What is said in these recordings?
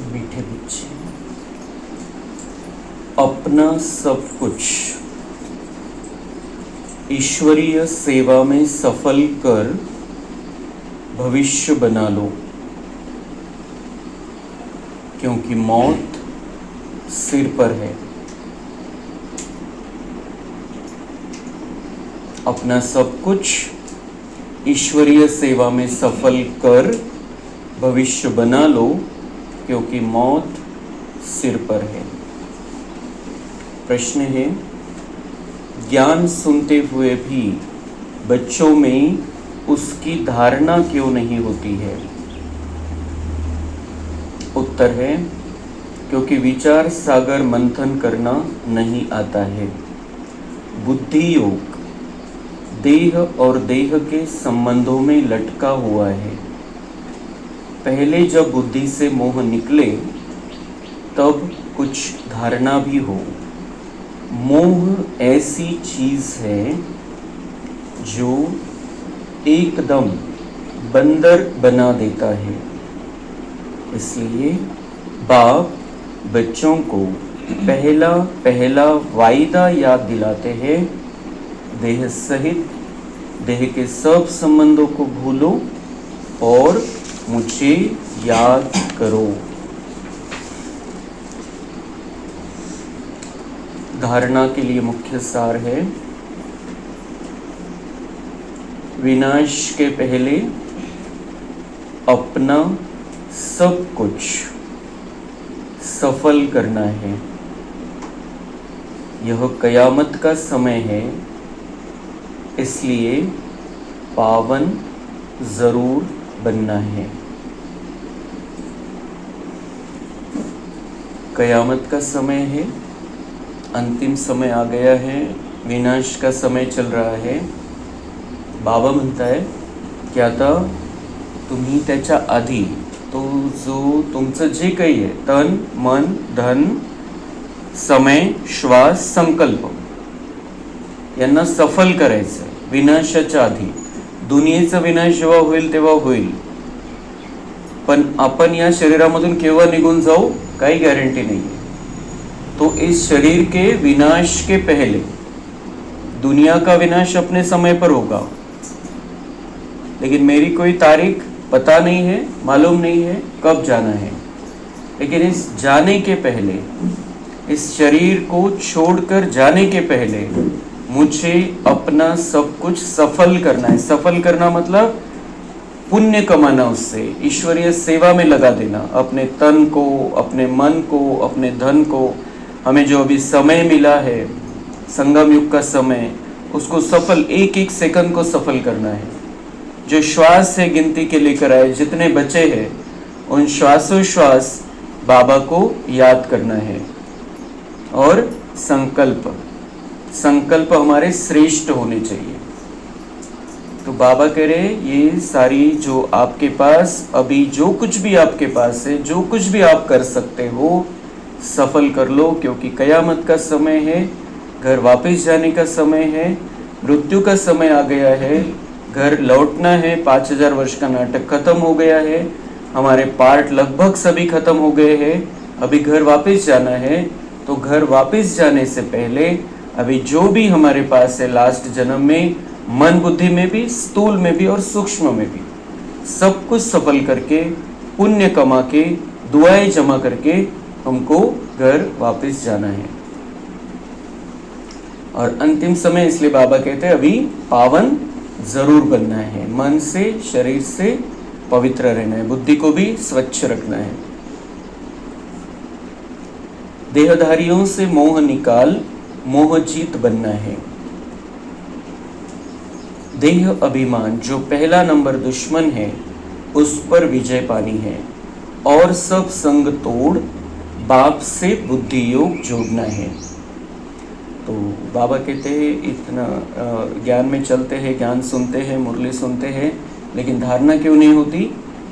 मीठे बच्चे, अपना सब कुछ ईश्वरीय सेवा में सफल कर भविष्य बना लो, क्योंकि मौत सिर पर है। अपना सब कुछ ईश्वरीय सेवा में सफल कर भविष्य बना लो, क्योंकि मौत सिर पर है। प्रश्न है, ज्ञान सुनते हुए भी बच्चों में उसकी धारणा क्यों नहीं होती है? उत्तर है, क्योंकि विचार सागर मंथन करना नहीं आता है। बुद्धि योग देह और देह के संबंधों में लटका हुआ है। पहले जब बुद्धि से मोह निकले तब कुछ धारणा भी हो। मोह ऐसी चीज है जो एकदम बंदर बना देता है। इसलिए बाप बच्चों को पहला पहला वायदा याद दिलाते हैं, देह सहित देह के सब संबंधों को भूलो और मुझे याद करो। धारणा के लिए मुख्य सार है, विनाश के पहले अपना सब कुछ सफल करना है। यह कयामत का समय है, इसलिए पावन जरूर बनना है। कयामत का समय है, अंतिम समय आ गया है, विनाश का समय चल रहा है। बाबा म्हणताय की आता तुम्ही त्याच्या आधी तो जो तुमचं जे काही आहे, तन मन धन समय श्वास संकल्प यांना सफल करायचं विनाशाच्या आधी। दुनियेचा विनाश जेव्हा होईल तेव्हा होईल, पण आपण या शरीरामधून केव्हा निघून जाऊ काही गॅरंटी नहीं है। तो इस शरीर के विनाश के पहले दुनिया का विनाश अपने समय पर होगा, लेकिन मेरी कोई तारीख पता नहीं है, मालूम नहीं है कब जाना है। लेकिन इस जाने के पहले, इस शरीर को छोड़कर जाने के पहले मुझे अपना सब कुछ सफल करना है। सफल करना मतलब पुण्य कमाना, उससे ईश्वरीय सेवा में लगा देना, अपने तन को, अपने मन को, अपने धन को। हमें जो अभी समय मिला है, संगम युग का समय, उसको सफल एक एक सेकंड को सफल करना है। जो श्वास है गिनती के लेकर आए, जितने बचे हैं उन श्वासोश्वास बाबा को याद करना है। और संकल्प, संकल्प हमारे श्रेष्ठ होने चाहिए। तो बाबा कह रहे ये सारी जो आपके पास अभी जो कुछ भी आपके पास है, जो कुछ भी आप कर सकते हो सफल कर लो, क्योंकि कयामत का समय है, घर वापस जाने का समय है, मृत्यु का समय आ गया है, घर लौटना है। 5000 वर्ष का नाटक खत्म हो गया है, हमारे पार्ट लगभग सभी खत्म हो गए हैं, अभी घर वापस जाना है। तो घर वापस जाने से पहले अभी जो भी हमारे पास है लास्ट जन्म में, मन बुद्धि में भी, स्थूल में भी और सूक्ष्म में भी, सब कुछ सफल करके पुण्य कमा के दुआएं जमा करके हमको घर वापस जाना है। और अंतिम समय इसलिए बाबा कहते हैं अभी पावन जरूर बनना है, मन से शरीर से पवित्र रहना है, बुद्धि को भी स्वच्छ रखना है। देहधारियों से मोह निकाल मोहजीत बनना है। देह अभिमान जो पहला नंबर दुश्मन है, उस पर विजय पानी है। और सब संग तोड़ बाप से बुद्धि योग जोड़ना है। तो बाबा कहते हैं इतना ज्ञान में चलते हैं, ज्ञान सुनते हैं, मुरली सुनते हैं, लेकिन धारणा क्यों नहीं होती?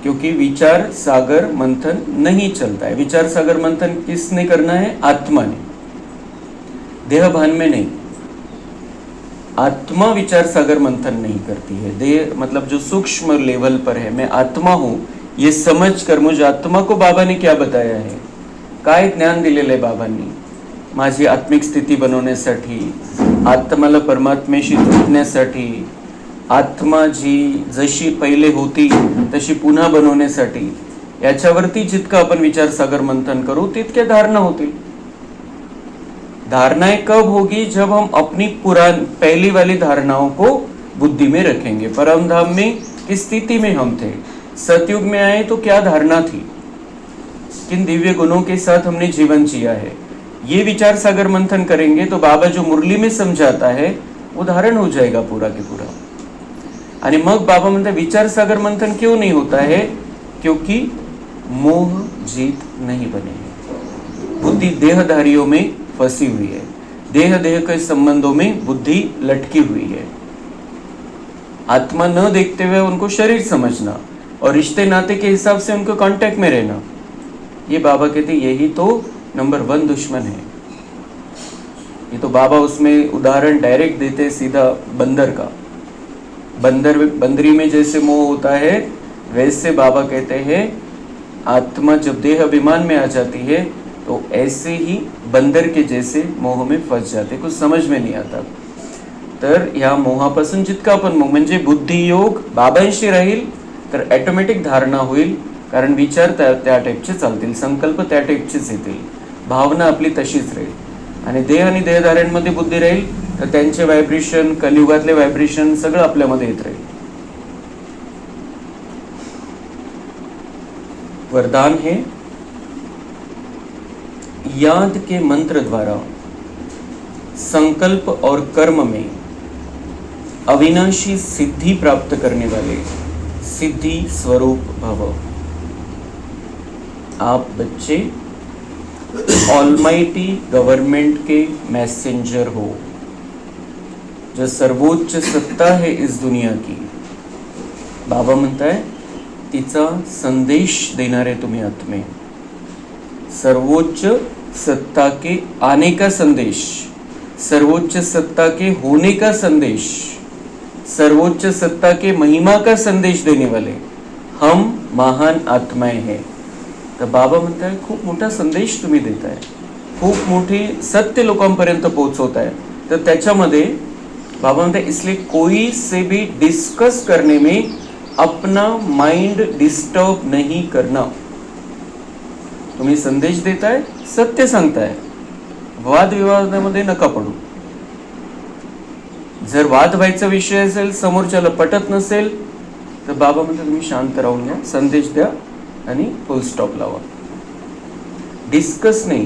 क्योंकि विचार सागर मंथन नहीं चलता है। विचार सागर मंथन किसने करना है? आत्मा ने, देह भान में नहीं। आत्मा विचार सागर मंथन नहीं करती है। देह मतलब जो सूक्ष्म लेवल पर है, मैं आत्मा हूँ, ये समझ कर मुझे आत्मा को बाबा ने क्या बताया है, काय ज्ञान दिलेलं आहे बाबांनी माझी आत्मिक स्थिती बनवण्यासाठी, आत्माला परमात्म्याशी जोडण्यासाठी, आत्मा जी जशी पहिले होती तशी पुन्हा बनवण्यासाठी, याच्यावरती जितकं आपण विचार सागर मंथन करू तितके धारणा होतील. धारणाएं कब होगी? जब हम अपनी पहली वाली धारणाओं को बुद्धि में रखेंगे. परम धाम में किस स्थिति में हम थे, सतयुग में आए तो क्या धारणा थी, किन दिव्य गुणों के साथ हमने जीवन जिया है, ये विचार सागर मंथन करेंगे तो बाबा जो मुरली में समझाता है वो धारण हो जाएगा पूरा के पूरा. आणि मग बाबा म्हणतात विचार सागर मंथन क्यों नहीं होता है? क्योंकि मोह जीत नहीं बने हैं. बुद्धि देहधारियों में फंसी हुई है, देह के संबंधों में बुद्धि लटकी हुई है. आत्मा न देखते हुए उनको शरीर समझना और रिश्ते नाते के हिसाब से उनको कांटेक्ट में रहना, ये बाबा कहते यही तो नंबर 1 दुश्मन है. ये तो बाबा उसमें उदाहरण डायरेक्ट देते सीधा बंदर का. बंदरी में जैसे मोह होता है वैसे बाबा कहते हैं आत्मा जब देह अभिमान में आ जाती है तो ऐसे ही बंदर के जैसे मोह में फंस जाते, कुछ समझ में नहीं आता. तर या मोहापासून जितका आपण म्हणजे बुद्धियोग बाबांशी राहील तर ऑटोमॅटिक धारणा होईल, कारण विचार त्या टाईपचे चालतील, संकल्प त्या टाईपचेच येतील, भावना आपली तशीच राहील. आणि देह आणि देहधाऱ्यांमध्ये बुद्धी राहील तर त्यांचे व्हायब्रेशन, कलियुगातले व्हायब्रेशन सगळं आपल्यामध्ये येत राहील. वरदान है याद के मंत्र द्वारा संकल्प और कर्म में अविनाशी सिद्धि प्राप्त करने वाले सिद्धि स्वरूप भव. आप बच्चे ऑलमाइटी गवर्नमेंट के मैसेंजर हो. जो सर्वोच्च सत्ता है इस दुनिया की, बाबा म्हणताय तिचा संदेश देणारे तुम्ही आत्मे. सर्वोच्च सत्ता के आने का संदेश, सर्वोच्च सत्ता के होने का संदेश, सर्वोच्च सत्ता के महिमा का संदेश देने वाले हम महान आत्माएं हैं. तर बाबा म्हणताय खूप मोठा संदेश तुम्ही देताय, खूप मोठी सत्य लोकांपर्यंत पोहोचवताय. तर त्याच्यामध्ये बाबा म्हणताय इसलिए कोई से भी डिस्कस करने में अपना माइंड डिस्टर्ब नहीं करना. तुम्ही संदेश देताय, सत्य सांगताय, वाद विवादामध्ये नका पडू. जर वाद व्हायचा विषय असेल, समोरच्याला पटत नसेल तर बाबा म्हणतात तुम्ही शांत राहून घ्या, संदेश द्या आणि फुल स्टॉप लावा. डिस्कस नहीं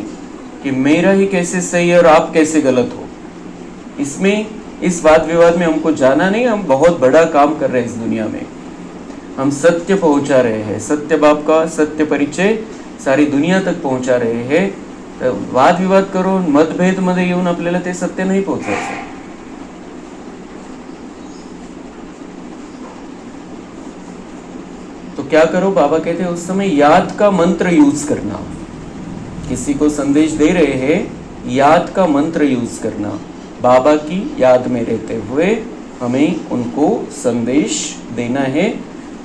कि मेरा ही कैसे सही है और आप कैसे गलत हो. इसमें इस वाद विवाद में हमको जाना नहीं. हम बहुत बड़ा काम कर रहे हैं इस दुनिया में, हम सत्य पहुंचा रहे हैं, सत्य बाप का सत्य परिचय सारी दुनिया तक पहुंचा रहे हैं. तर वाद विवाद करून मतभेद मध्ये येऊन आपल्याला ते सत्य नाही पोहोचायचं. तो क्या करो, बाबा कहते हैं उस समय याद का मंत्र यूज करना. किसी को संदेश दे रहे हैं, याद का मंत्र यूज करना. बाबा की याद में रहते हुए हमें उनको संदेश देना है.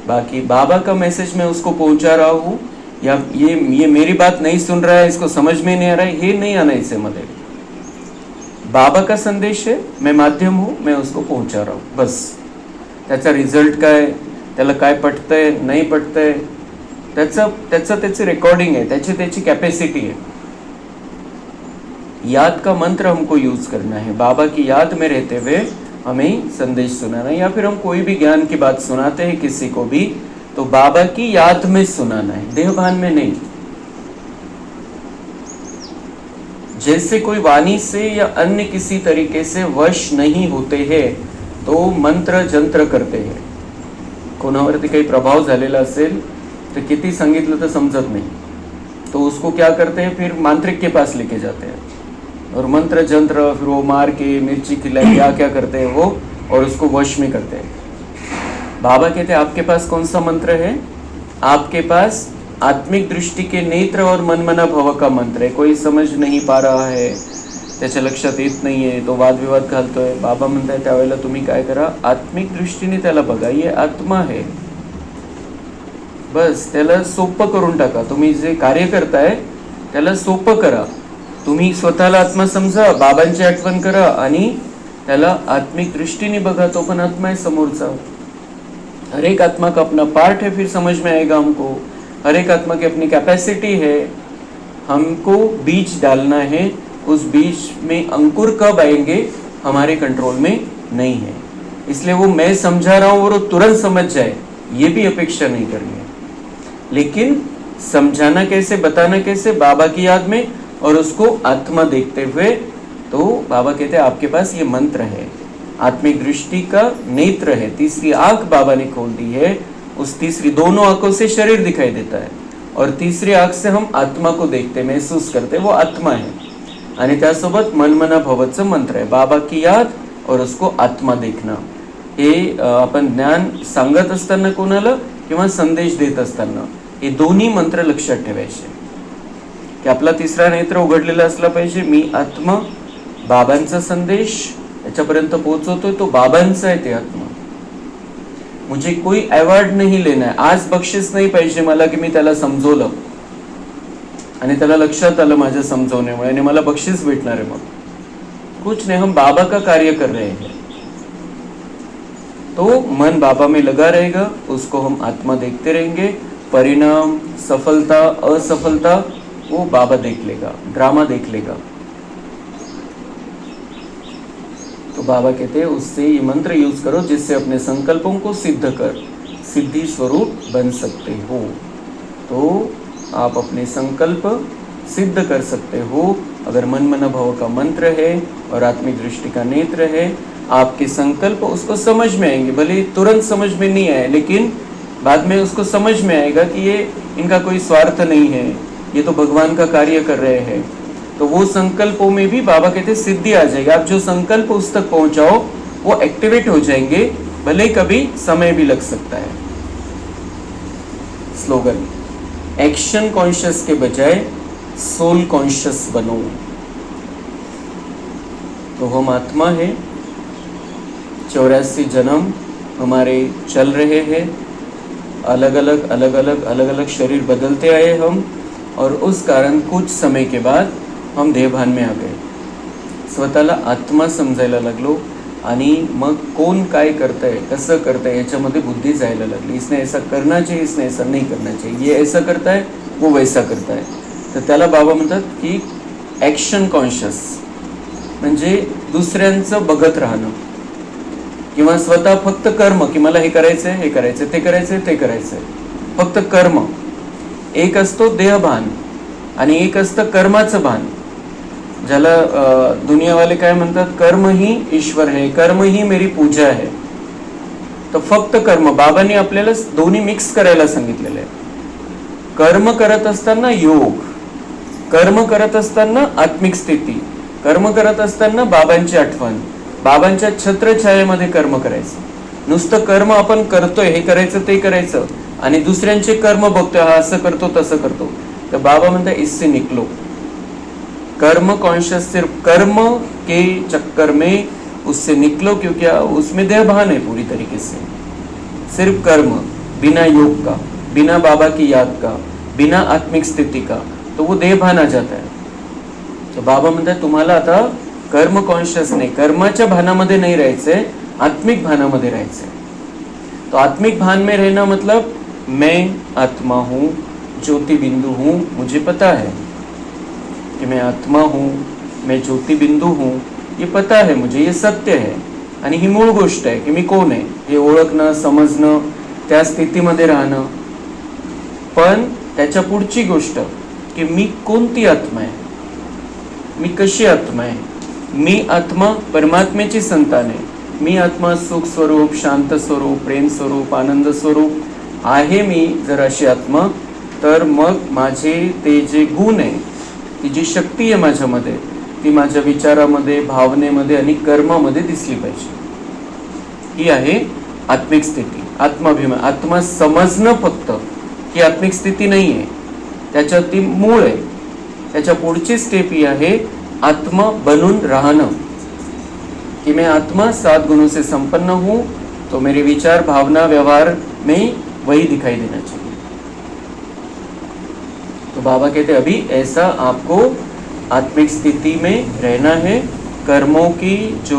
बाकी बाबा का मैसेज मैं उसको पहुंचा रहा हूँ या ये मेरी बात नहीं सुन रहा है, इसको समझ में नहीं आ रहा है, हे नहीं आना इसे मध्ये. बाबा का संदेश है, मैं माध्यम हूँ, मैं उसको पहुंचा रहा हूँ बस. त्याचा रिझल्ट काय, त्याला काय पटतंय नाही पटतंय, त्याची रेकॉर्डिंग है, त्याची कैपेसिटी है. याद का मंत्र हमको यूज करना है. बाबा की याद में रहते हुए हमें संदेश सुनाना है. या फिर हम कोई भी ज्ञान की बात सुनाते हैं किसी को भी तो बाबा की याद में सुनाना है, देहभान में नहीं. जैसे कोई वाणी से या अन्य किसी तरीके से वश नहीं होते हैं तो मंत्र जंत्र करते हैं. कोणावरती काही प्रभाव झालेला असेल तर किती सांगितलं तर समजत नाही, तो उसको क्या करते हैं फिर मांत्रिक के पास लेके जाते हैं और मंत्र जंत्र फिर वो मार के मिर्ची खिलाई क्या क्या करते हैं वो और उसको वश में करते हैं. बाबा कहते हैं आपके पास कौन सा मंत्र है? आपके पास आत्मिक दृष्टि के नेत्र और मनमना भव का मंत्र है. कोई समझ नहीं पा रहा है, त्याच्या लक्षात येत नाहीये, तो वादविवाद घालतोय. बाबा म्हणताय त्यावेळेला तुम्ही काय करा, आत्मिक दृष्टीने त्याला बघा, ये आत्मा है बस त्याला सोपं करून टाका. तुम्ही जे कार्य करताय त्याला सोपं करा. तुम्ही स्वतःला आत्मा समजा, बाबांची आठवण करा आणि त्याला आत्मिक दृष्टीने बघा. तो पण आत्मा है समोरचा. हर एक आत्मा का अपना पार्ट है, फिर समझ में आएगा हमको. हर एक आत्मा की अपनी कैपेसिटी है. हमको बीज डालना है. उस बीज में अंकुर कब आएंगे हमारे कंट्रोल में नहीं है. इसलिए वो मैं समझा रहा हूं और वो तुरंत समझ जाए ये भी अपेक्षा नहीं करनी है. लेकिन समझाना कैसे, बताना कैसे, बाबा की याद में और उसको आत्मा देखते हुए. तो बाबा कहते हैं आपके पास ये मंत्र है. आत्मिक दृष्टि का नेत्र है. तीसरी आंख बाबा ने खोल दी है. उस तीसरी दोनों आंखों से शरीर दिखाई देता है और तीसरी आंख से हम आत्मा को देखते, महसूस करते. वो आत्मा है. आणि त्यासोबत मनमना भवचं मंत्र आहे. बाबा की याद और उसको आत्मा देखना. हे आपण ज्ञान सांगत असताना कोणाला किंवा संदेश देत असताना हे दोन्ही मंत्र लक्षात ठेवायचे की आपला तिसरा नेत्र उघडलेला असला पाहिजे. मी आत्मा, बाबांचा संदेश याच्यापर्यंत पोहोचवतोय, तो बाबांचा आहे ते आत्मा. मुझे कोई अवॉर्ड नहीं लेना है. आज बक्षीस नाही पाहिजे मला की मी त्याला समजवलं आणि त्याला लक्षात आलं माझ्या समजवण्यामुळे आणि मला बक्षीस भेटणार आहे. मग कुछ नहीं, हम बाबा का कार्य कर रहे हैं. तो मन बाबा में लगा रहेगा, उसको हम आत्मा देखते रहेंगे. परिणाम, सफलता, असफलता वो बाबा देख लेगा, ड्रामा देख लेगा. तो बाबा कहते हैं उससे ये मंत्र यूज करो जिससे अपने संकल्पों को सिद्ध कर सिद्धि स्वरूप बन सकते हो. तो आप अपने संकल्प सिद्ध कर सकते हो अगर मनमना भव का मंत्र है और आत्मिक दृष्टि का नेत्र है. आपके संकल्प उसको समझ में आएंगे. भले तुरंत समझ में नहीं आए लेकिन बाद में उसको समझ में आएगा कि ये इनका कोई स्वार्थ नहीं है, ये तो भगवान का कार्य कर रहे हैं. तो वो संकल्पों में भी बाबा कहते सिद्धि आ जाएगी. आप जो संकल्प उस तक पहुंचाओ वो एक्टिवेट हो जाएंगे, भले कभी समय भी लग सकता है. स्लोगन, एक्शन कॉन्शियस के बजाय सोल कॉन्शियस बनो. तो हम आत्मा है. 84 जन्म हमारे चल रहे हैं. अलग अलग शरीर बदलते आए हम और उस कारण कुछ समय के बाद हम देहभान में आ गए. स्वतःला आत्मा समजायला लागलो आणि मग कोण काय करतंय, कसं करतंय याच्यामध्ये बुद्धी जायला लागली. इसने ऐसा करना चाहिए, इसने ऐसा नहीं करना चाहिए, ये ऐसा करता है, वो वैसा करता है. तर त्याला बाबा म्हणतात की ॲक्शन कॉन्शियस म्हणजे दुसऱ्यांचं बघत राहणं किंवा स्वतः फक्त कर्म की मला हे करायचंय, हे करायचंय, ते करायचंय, ते करायचंय. फक्त कर्म. एक असतो देहभान आणि एक असतं कर्माचं भान. ज्याला दुनियावाले काय म्हणतात, कर्म ही ईश्वर है, कर्म ही मेरी पूजा है. तर फक्त कर्म. बाबांनी आपल्याला दोन्ही मिक्स करायला सांगितलेलं आहे. कर्म करत असताना योग, कर्म करत असताना आत्मिक स्थिती, कर्म करत असताना बाबांची आठवण, बाबांच्या छत्रछायेमध्ये कर्म करायचं. नुसतं कर्म आपण करतोय, हे करायचं ते करायचं आणि दुसऱ्यांचे कर्म बघतोय, हा असं करतो तसं करतो. तर बाबा म्हणतात इससे निकलो. कर्म कॉन्शियस सिर्फ कर्म के चक्कर में उससे निकलो क्योंकि उसमें देहभान है पूरी तरीके से. सिर्फ कर्म बिना योग का, बिना बाबा की याद का, बिना आत्मिक स्थिति का, तो वो देहभान आ जाता है. तो बाबा म्हणतात तुम्हाला आता कर्म कॉन्शियस नाही, कर्माच्या भानामध्ये नाही राहायचंय, आत्मिक भानामध्ये राहायचंय. तो आत्मिक भान में रहना मतलब मैं आत्मा हूँ, ज्योति बिंदु हूँ. मुझे पता है कि मैं आत्मा हूँ, मैं ज्योति बिंदु हूँ, ये पता है मुझे, ये सत्य है. आणि ही मूळ गोष्ट आहे की मी कोण आहे हे ओळखणं, समजणं, त्या स्थितीमध्ये राहणं. पण त्याच्या पुढची गोष्ट की मी कोणती आत्मा आहे, मी कशी आत्मा आहे. मी आत्मा परमात्म्याची संतान आहे. मी आत्मा सुख स्वरूप, शांत स्वरूप, प्रेम स्वरूप, आनंद स्वरूप आहे. मी जर अशी आत्मा तर मग माझे ते जे गुण आहे, ती जी शक्ती आहे माझ्यामध्ये, ती माझ्या विचारामध्ये, भावनेमध्ये आणि कर्मामध्ये दिसली पाहिजे. ही आहे आत्मिक स्थिती, आत्माभिमान. आत्मा समजणं फक्त ही आत्मिक स्थिती नाही आहे, त्याच्यात ती मूळ आहे. त्याच्या पुढची स्टेप ही आहे आत्मा बनून राहणं कि मैं आत्मा 7 गुणों से संपन्न हूँ. तो मेरे विचार, भावना, व्यवहार में वही दिखाई देना चाहिए. तो बाबा कहते अभी ऐसा आपको आत्मिक स्थिति में रहना है। कर्मों की जो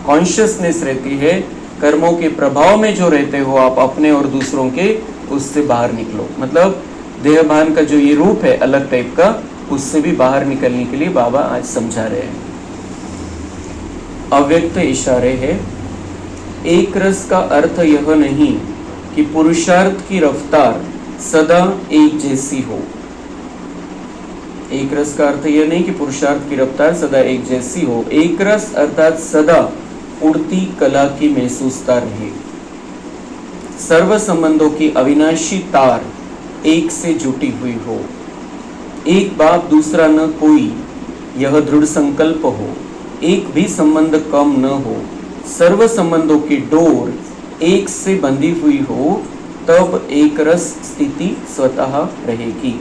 कॉन्शियसनेस रहती है, कर्मों के प्रभाव में जो रहते हो आप अपने और दूसरों के, उससे बाहर निकलो। मतलब देहभान का जो ये रूप है अलग टाइप का, उससे भी बाहर निकलने के लिए बाबा आज समझा रहे हैं। अव्यक्त इशारे है। एक रस का अर्थ यह नहीं कि पुरुषार्थ की रफ्तार सदा एक जैसी हो। एक रस का अर्थ यह नहीं कि पुरुषार्थ की रफ्तार सदा एक जैसी हो। एक रस अर्थात सदा उड़ती कला की महसूसता रहे। सर्व संबंधों की अविनाशी तार एक से जुटी हुई हो। एक बाप दूसरा न कोई, यह दृढ़ संकल्प हो। एक भी संबंध कम न हो। सर्व संबंधों की डोर एक से बंधी हुई हो, तब एक रस स्थिति स्वतः रहेगी।